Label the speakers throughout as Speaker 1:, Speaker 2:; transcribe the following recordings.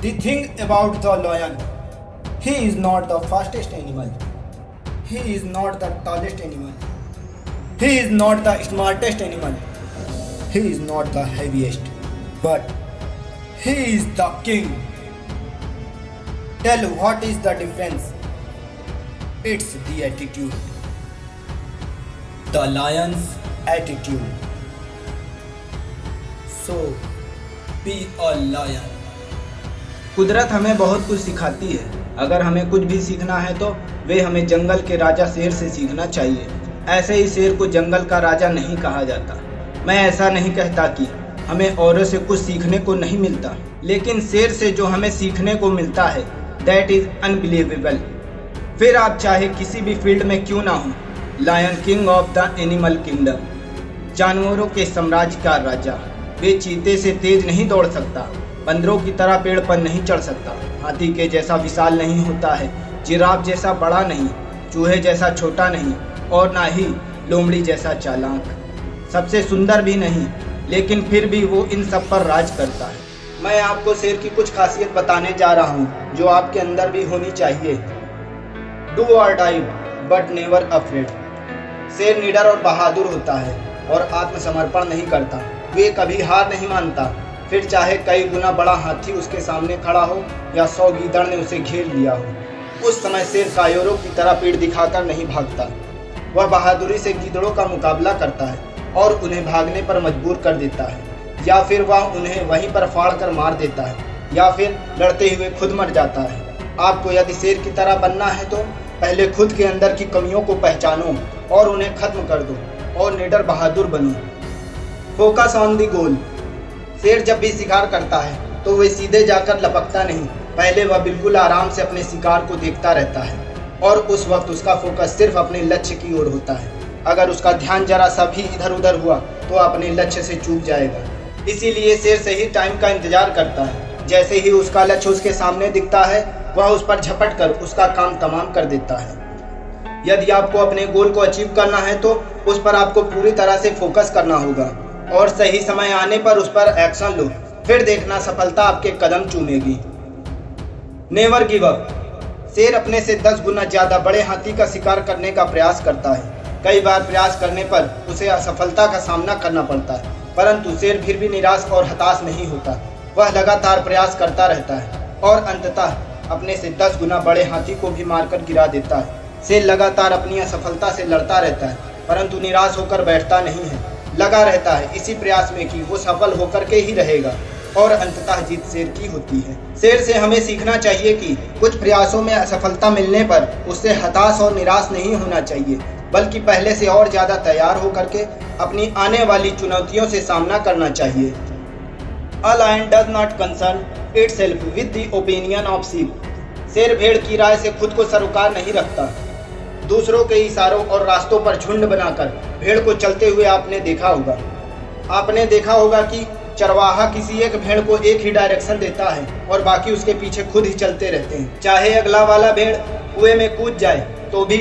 Speaker 1: The thing about the lion, he is not the fastest animal. He is not the tallest animal. He is not the smartest animal. He is not the heaviest. But he is the king. Tell what is the difference? It's the attitude. The lion's attitude. So, be a lion.
Speaker 2: कुदरत हमें बहुत कुछ सिखाती है। अगर हमें कुछ भी सीखना है तो वे हमें जंगल के राजा शेर से सीखना चाहिए। ऐसे ही शेर को जंगल का राजा नहीं कहा जाता। मैं ऐसा नहीं कहता कि हमें औरों से कुछ सीखने को नहीं मिलता, लेकिन शेर से जो हमें सीखने को मिलता है दैट इज अनबिलीवेबल। फिर आप चाहे किसी भी फील्ड में क्यों ना हो, lion king of the animal kingdom, जानवरों के साम्राज्य का राजा। वे चीते से तेज नहीं दौड़ सकता, बंदरों की तरह पेड़ पर नहीं चढ़ सकता, हाथी के जैसा विशाल नहीं होता है, जिराफ जैसा बड़ा नहीं, चूहे जैसा छोटा नहीं और ना ही लोमड़ी जैसा चालाक, सबसे सुंदर भी नहीं, लेकिन फिर भी वो इन सब पर राज करता है। मैं आपको शेर की कुछ खासियत बताने जा रहा हूँ जो आपके अंदर भी होनी चाहिए। डू और डाई बट नेवर अफ्रेड। शेर निडर और बहादुर होता है और आत्मसमर्पण नहीं करता। वे कभी हार नहीं मानता, फिर चाहे कई गुना बड़ा हाथी उसके सामने खड़ा हो या 100 गीदड़ ने उसे घेर लिया हो। उस समय शेर कायोरों की तरह पीठ दिखाकर नहीं भागता। वह बहादुरी से गीदड़ों का मुकाबला करता है और उन्हें भागने पर मजबूर कर देता है, या फिर वह उन्हें वहीं पर फाड़ कर मार देता है, या फिर लड़ते हुए खुद मर जाता है। आपको यदि शेर की तरह बनना है तो पहले खुद के अंदर की कमियों को पहचानो और उन्हें खत्म कर दो और निडर बहादुर बनो। फोकस ऑन दी गोल। शेर जब भी शिकार करता है तो वह सीधे जाकर लपकता नहीं, पहले वह बिल्कुल आराम से अपने शिकार को देखता रहता है और उस वक्त उसका फोकस सिर्फ अपने लक्ष्य की ओर होता है। अगर उसका ध्यान जरा सा भी इधर उधर हुआ तो अपने लक्ष्य से चूक जाएगा। इसीलिए शेर सही टाइम का इंतजार करता है। जैसे ही उसका लक्ष्य उसके सामने दिखता है वह उस पर झपट कर उसका काम तमाम कर देता है। यदि आपको अपने गोल को अचीव करना है तो उस पर आपको पूरी तरह से फोकस करना होगा और सही समय आने पर उस पर एक्शन लो, फिर देखना सफलता आपके कदम चूमेगी। Never give up. शेर अपने से 10 गुना ज्यादा बड़े हाथी का शिकार करने का प्रयास करता है। कई बार प्रयास करने पर उसे असफलता का सामना करना पड़ता है, परंतु शेर फिर भी निराश और हताश नहीं होता। वह लगातार प्रयास करता रहता है और अंततः अपने से 10 गुना बड़े हाथी को भी मारकर गिरा देता है। शेर लगातार अपनी असफलता से लड़ता रहता है, परंतु निराश होकर बैठता नहीं है, लगा रहता है इसी प्रयास में कि वो सफल होकर के ही रहेगा और अंततः जीत शेर की होती है। शेर से हमें सीखना चाहिए कि कुछ प्रयासों में असफलता मिलने पर उससे हताश और निराश नहीं होना चाहिए, बल्कि पहले से और ज्यादा तैयार होकर के अपनी आने वाली चुनौतियों से सामना करना चाहिए। A lion does not concern itself with the opinion of sheep. शेर भेड़ की राय से खुद को सरोकार नहीं रखता। दूसरों के इशारों और रास्तों पर झुंड बनाकर भेड़ को चलते हुए आपने देखा होगा कि चरवाहा किसी एक भेड़ को एक ही डायरेक्शन देता है और बाकी उसके पीछे खुद ही चलते रहते हैं। चाहे अगला वाला भेड़ कुएं में कूद जाए तो भी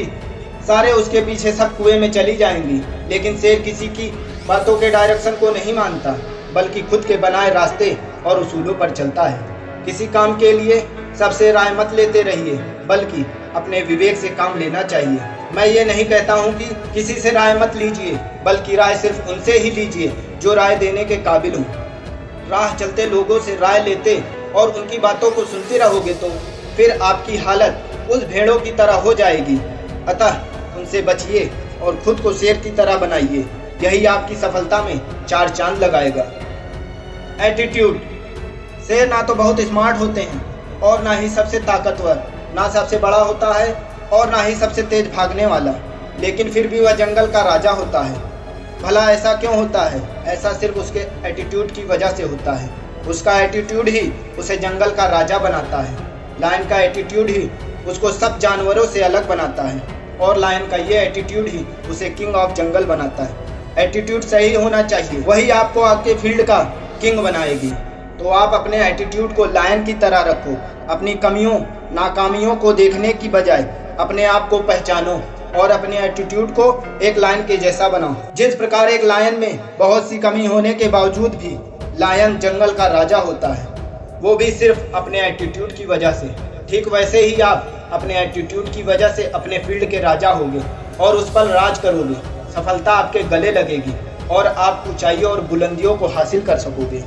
Speaker 2: सारे उसके पीछे सब कुएं में चली जाएंगी, लेकिन शेर किसी की बातों के डायरेक्शन को नहीं मानता, बल्कि खुद के बनाए रास्ते और उसूलों पर चलता है। किसी काम के लिए सबसे राय मत लेते रहिए, बल्कि अपने विवेक से काम लेना चाहिए। मैं ये नहीं कहता हूँ कि किसी से राय मत लीजिए, बल्कि राय सिर्फ उनसे ही लीजिए जो राय देने के काबिल हो। राह चलते लोगों से राय लेते और उनकी बातों को सुनते रहोगे तो फिर आपकी हालत उस भेड़ों की तरह हो जाएगी। अतः उनसे बचिए और खुद को शेर की तरह बनाइए, यही आपकी सफलता में 4 चांद लगाएगा। एटीट्यूड। शेर ना तो बहुत स्मार्ट होते हैं और ना ही सबसे ताकतवर, ना सबसे बड़ा होता है और ना ही सबसे तेज भागने वाला, लेकिन फिर भी वह जंगल का राजा होता है। भला ऐसा क्यों होता है? ऐसा सिर्फ उसके एटीट्यूड की वजह से होता है। उसका एटीट्यूड ही उसे जंगल का राजा बनाता है। लायन का एटीट्यूड ही उसको सब जानवरों से अलग बनाता है और लायन का ये एटीट्यूड ही उसे किंग ऑफ जंगल बनाता है। एटीट्यूड सही होना चाहिए, वही आपको आपके फील्ड का किंग बनाएगी। तो आप अपने एटीट्यूड को लायन की तरह रखो। अपनी कमियों नाकामियों को देखने की बजाय अपने आप को पहचानो और अपने एटीट्यूड को एक लायन के जैसा बनाओ। जिस प्रकार एक लायन में बहुत सी कमी होने के बावजूद भी लायन जंगल का राजा होता है, वो भी सिर्फ अपने एटीट्यूड की वजह से। ठीक वैसे ही आप अपने एटीट्यूड की वजह से अपने फील्ड के राजा होगे और उस पर राज करोगे। सफलता आपके गले लगेगी और आप ऊंचाइयों और बुलंदियों को हासिल कर सकोगे।